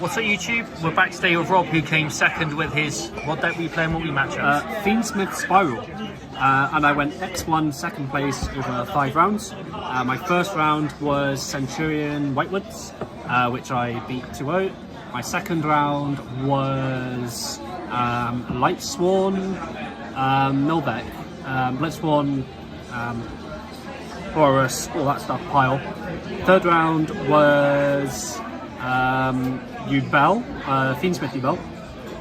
What's up YouTube? We're back today with Rob, who came second with his, what deck were you playing, what were you matching? Fiendsmith Spyral, and I went X1 second place over 5 rounds. My first round was Centurion Whitewoods, which I beat 2-0. My second round was Lightsworn, Milbeck, Blitzworn, Horus, all that stuff pile. Third round was Yugioh, Fiendsmith Yugioh,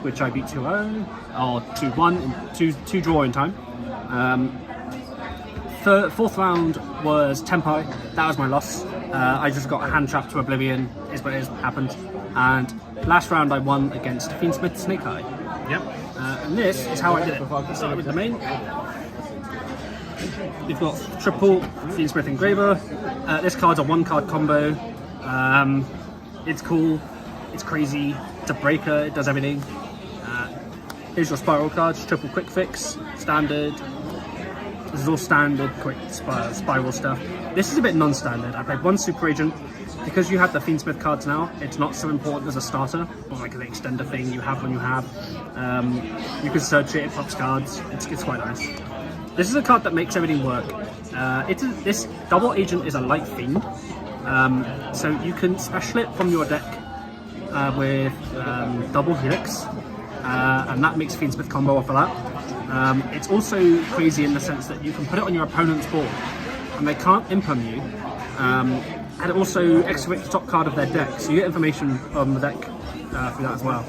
which I beat 2-0 or 2-1, two draw in time. Fourth round was Tempai. That was my loss. I just got hand trapped to oblivion. Is what it is, happened. And last round I won against Fiendsmith Snake Eye. Yep. And this is how I did it. Started with the main. We've got triple Fiendsmith Engraver. This card's a 1-card combo. It's cool, it's crazy, it's a breaker, it does everything. Here's your Spyral cards, triple quick fix, standard. This is all standard quick Spyral stuff. This is a bit non-standard. I played one Super Agent. Because you have the Fiendsmith cards now, it's not so important as a starter, or like the extender thing you have when you have. You can search it pops cards, it's quite nice. This is a card that makes everything work. This double agent is a light fiend. So you can special it from your deck with double helix, and that makes Fiendsmith combo off of that. It's also crazy in the sense that you can put it on your opponent's board and they can't imperm you, and it also excavates the top card of their deck, so you get information on the deck through that as well.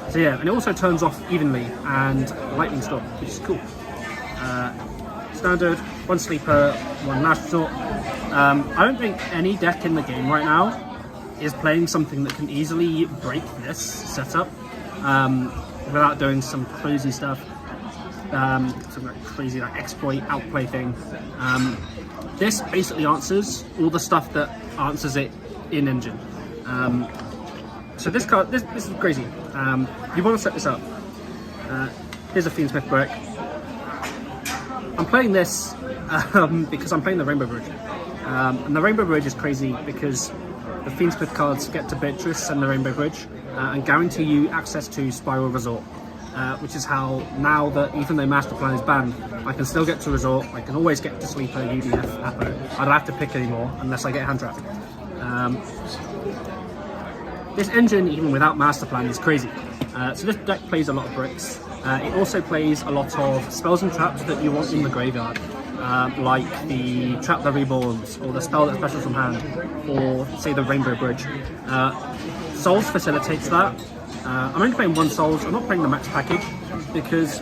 So yeah, and it also turns off evenly and lightning storm, which is cool. Standard, 1 sleeper, 1 last resort. I don't think any deck in the game right now is playing something that can easily break this setup without doing some crazy stuff, some like crazy like exploit outplay thing. This basically answers all the stuff that answers it in engine. So this card, this is crazy. You want to set this up. Here's a Fiendsmith brick. I'm playing this because I'm playing the Rainbow Bridge. And the Rainbow Bridge is crazy because the Fiendsmith cards get to Beatrice and the Rainbow Bridge and guarantee you access to Spyral Resort, which is how now that even though Master Plan is banned, I can still get to Resort, I can always get to Sleeper, UDF, Apo. I don't have to pick anymore unless I get hand trapped. This engine, even without Master Plan, is crazy. So this deck plays a lot of bricks. It also plays a lot of spells and traps that you want in the graveyard. Like the Trap the Reborns, or the spell that specials from hand, or say the Rainbow Bridge. Souls facilitates that. I'm only playing 1 Souls, I'm not playing the max package, because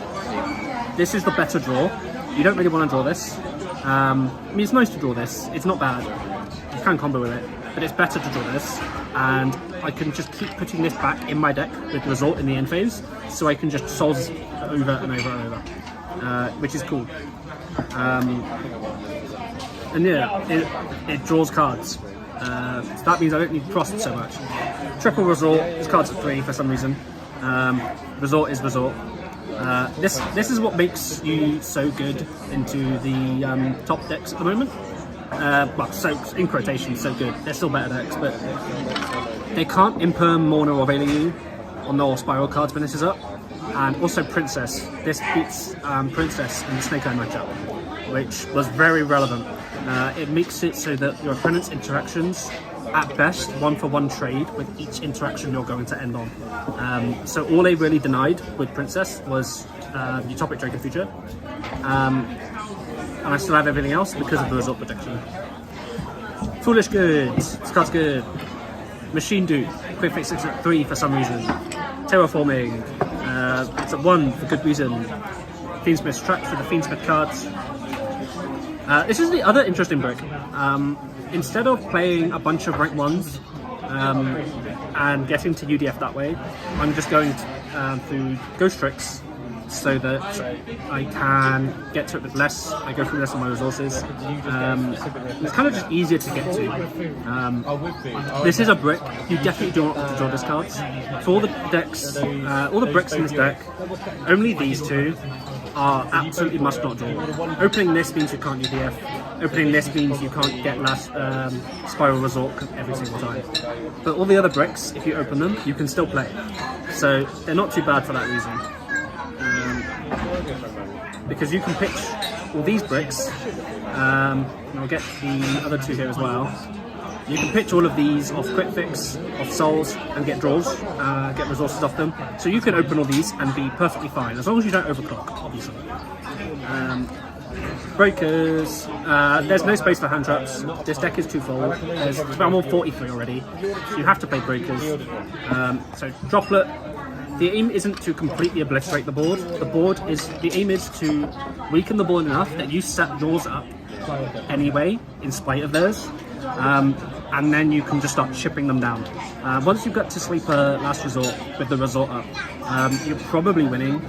this is the better draw. You don't really want to draw this. I mean, it's nice to draw this, it's not bad. You can combo with it, but it's better to draw this, and I can just keep putting this back in my deck with Resort in the end phase, so I can just Souls over and over and over, which is cool. And yeah, it draws cards, so that means I don't need Frost so much. Triple Resort, this card's at 3 for some reason. Resort is Resort. This is what makes you so good into the top decks at the moment. Well, so in quotation, so good. They're still better decks, but they can't imperm Morna or Value on their Spyral cards when this is up. And also Princess. This beats Princess in the Snake Eye matchup, which was very relevant. It makes it so that your opponent's interactions, at best, 1-for-1 trade with each interaction you're going to end on. So all they really denied with Princess was Utopic Draco Future. And I still have everything else because of the Resort protection. Foolish Goods, this card's good. Machine Dude, quick fix 6 at 3 for some reason. Terraforming, it's at 1 for good reason. Fiendsmith Track for the Fiendsmith cards. This is the other interesting brick. Instead of playing a bunch of rank 1s and getting to UDF that way, I'm just going through Ghost Tricks so that I can get to it with less. I go through less of my resources. It's kind of just easier to get to. This is a brick. You definitely don't want to draw this cards. For all the decks, all the bricks in this deck, only these two are absolutely must not draw. Opening this means you can't UDF. Opening this means you can't get last Spiral Resort every single time. But all the other bricks, if you open them, you can still play. So they're not too bad for that reason. Because you can pitch all these bricks, and I'll get the other two here as well. You can pitch all of these off Quick Fix, off Souls, and get draws, get resources off them. So you can open all these and be perfectly fine, as long as you don't overclock, obviously. Breakers, there's no space for hand traps. This deck is too full. I'm on 43 already, so you have to play breakers. So Droplet, the aim isn't to completely obliterate the board. The aim is to weaken the board enough that you set yours up anyway, in spite of theirs. And then you can just start chipping them down. Once you've got to Sleeper Last Resort with the Resort up, you're probably winning,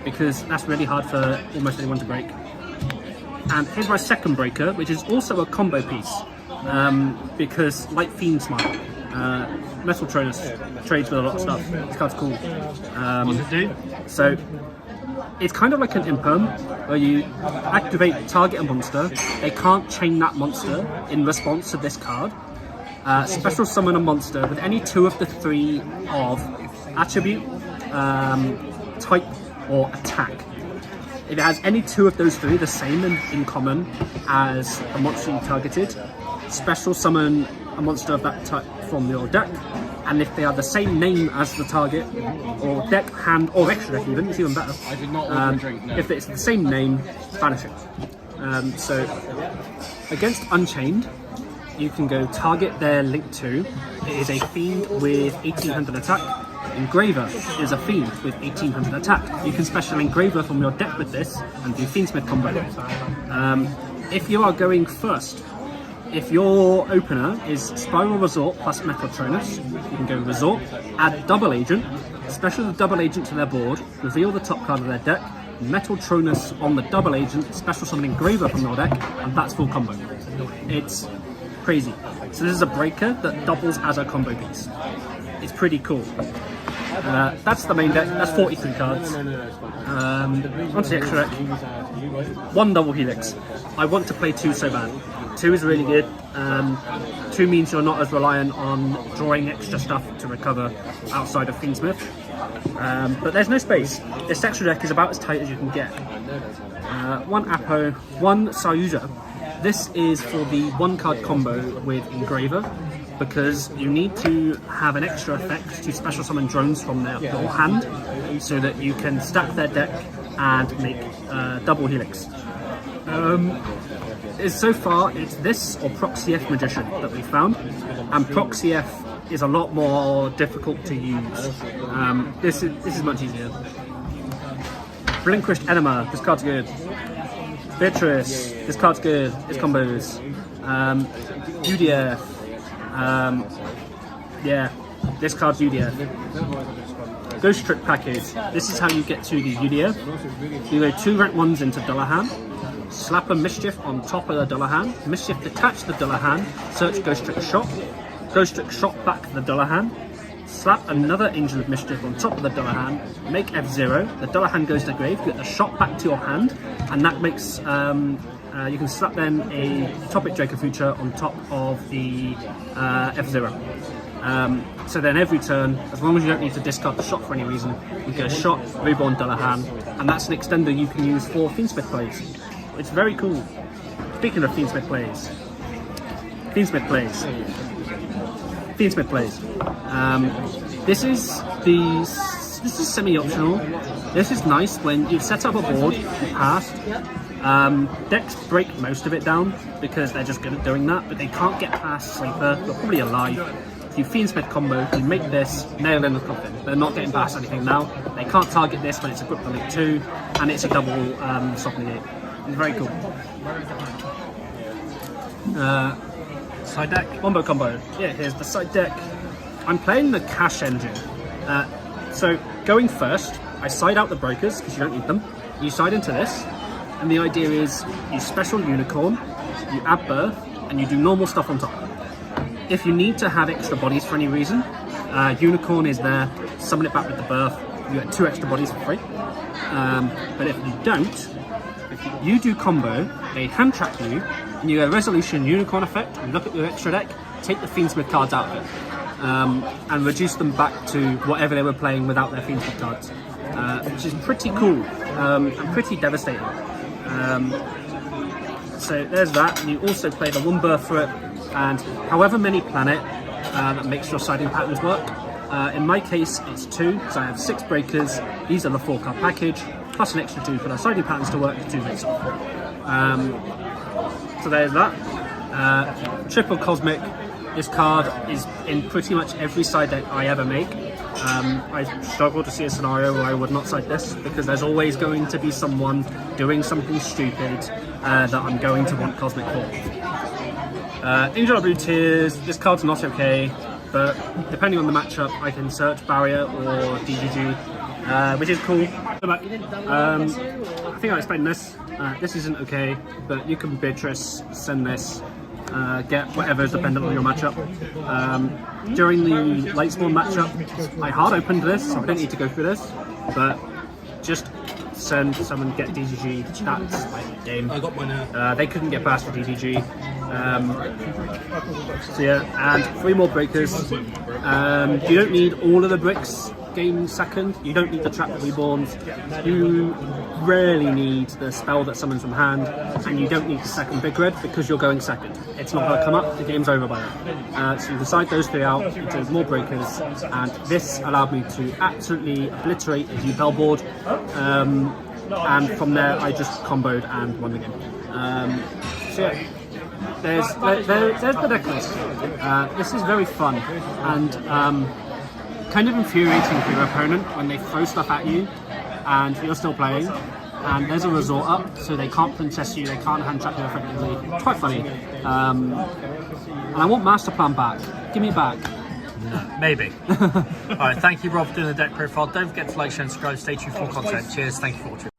because that's really hard for almost anyone to break. And here's my second breaker, which is also a combo piece, because like Fiendsmith, Metal Tronus trades with a lot of stuff. This card's cool. What does it do? So it's kind of like an imperm, where you activate, target a monster. They can't chain that monster in response to this card. Special summon a monster with any two of the three of attribute, type, or attack. If it has any two of those three, the same in common as the monster you targeted, special summon a monster of that type from your deck. And if they are the same name as the target, or deck, hand, or extra deck even, it's even better. I did not order a drink, no. If it's the same name, banish it. So, against Unchained, you can go target their Link 2. It is a Fiend with 1800 attack. Engraver is a Fiend with 1800 attack. You can special Engraver from your deck with this and do Fiendsmith combo. If you are going first, if your opener is Spyral Resort plus Metal Tronus, you can go Resort, add Double Agent, special the Double Agent to their board, reveal the top card of their deck, Metal Tronus on the Double Agent, special summon Engraver from your deck, and that's full combo. It's crazy. So this is a breaker that doubles as a combo piece. It's pretty cool. That's the main deck. That's 43 cards. Onto the extra deck. One double helix. I want to play two so bad. Two is really good. Two means you're not as reliant on drawing extra stuff to recover outside of Fiendsmith. But there's no space. This extra deck is about as tight as you can get. One Apo, one Sayuja. This is for the one card combo with Engraver, because you need to have an extra effect to special summon drones from your hand, so that you can stack their deck and make double helix. So far, it's this or Proxy F Magician that we found, and Proxy F is a lot more difficult to use. This is much easier. Blinkrished Enema, this card's good. Beatrice, this card's good. This combos. UDF. Yeah, this card's UDF. Ghost Trick Package. This is how you get to the UDF. You go 2 rank 1s into Dullahan, slap a Mischief on top of the Dullahan, Mischief detach the Dullahan, search Ghost Trick Shot back the Dullahan, slap another Angel of Mischief on top of the Dullahan, make F0, the Dullahan goes to grave, get the shot back to your hand, and that makes, you can slap then a Topic Draco Future on top of the F0. So then every turn, as long as you don't need to discard the shot for any reason, you get a shot, Reborn Dullahan, and that's an extender you can use for Fiendsmith plays. It's very cool. Speaking of Fiendsmith plays. This is semi-optional. This is nice when you set up a board, you passed. Decks break most of it down because they're just good at doing that, but they can't get past Sleeper. They're probably alive. You Fiendsmith combo, you make this, nail in the coffin. They're not getting past anything now. They can't target this when it's equipped to Link 2, and it's a double stop negate. It's very cool. Side deck? Wombo combo. Yeah, here's the side deck. I'm playing the Cash Engine. So going first, I side out the breakers because you don't need them. You side into this, and the idea is you special Unicorn, you add Birth, and you do normal stuff on top. If you need to have extra bodies for any reason, Unicorn is there, summon it back with the Birth, you get 2 extra bodies for free. But if you don't, if you do combo, they hand trap you, and you go Resolution Unicorn effect, and look at your extra deck, take the Fiendsmith cards out of it, and reduce them back to whatever they were playing without their Fiendsmith cards, which is pretty cool and pretty devastating. So there's that, and you also play the 1 birth for it, and however many planet that makes your siding patterns work. In my case, it's 2, because I have 6 breakers. These are the 4-card package, plus an extra 2 for the siding patterns to work, 2 makes off. So there's that. Triple Cosmic. This card is in pretty much every side deck I ever make. I struggle to see a scenario where I would not side this, because there's always going to be someone doing something stupid that I'm going to want Cosmic for. Angel of Blue Tears, this card's not okay, but depending on the matchup, I can search Barrier or DGG, which is cool. I think I explained this. This isn't okay, but you can Beatrice, send this, get whatever is dependent on your matchup. During the late spawn matchup, I hard opened this, so I don't need to go through this, but just send someone, get DGG, that's like game. I got mine out. They couldn't get past the DGG. So yeah, and 3 more breakers. You don't need all of the bricks game second. You don't need the trap reborns. You rarely need the spell that summons from hand, and you don't need the second big red because you're going second. It's not going to come up, the game's over by then. So you decide those 3 out into more breakers, and this allowed me to absolutely obliterate the Yugioh board, and from there I just comboed and won the game. So yeah, there's the deck list. This is very fun and kind of infuriating for your opponent when they throw stuff at you and you're still playing, and there's a resort up, so they can't princess you, they can't hand trap you effectively. It's quite funny. And I want Master Plan back. Give me it back. No, maybe. Alright, thank you Rob for doing the deck profile. Don't forget to like, share and subscribe. Stay tuned for more content. Cheers, thank you for watching.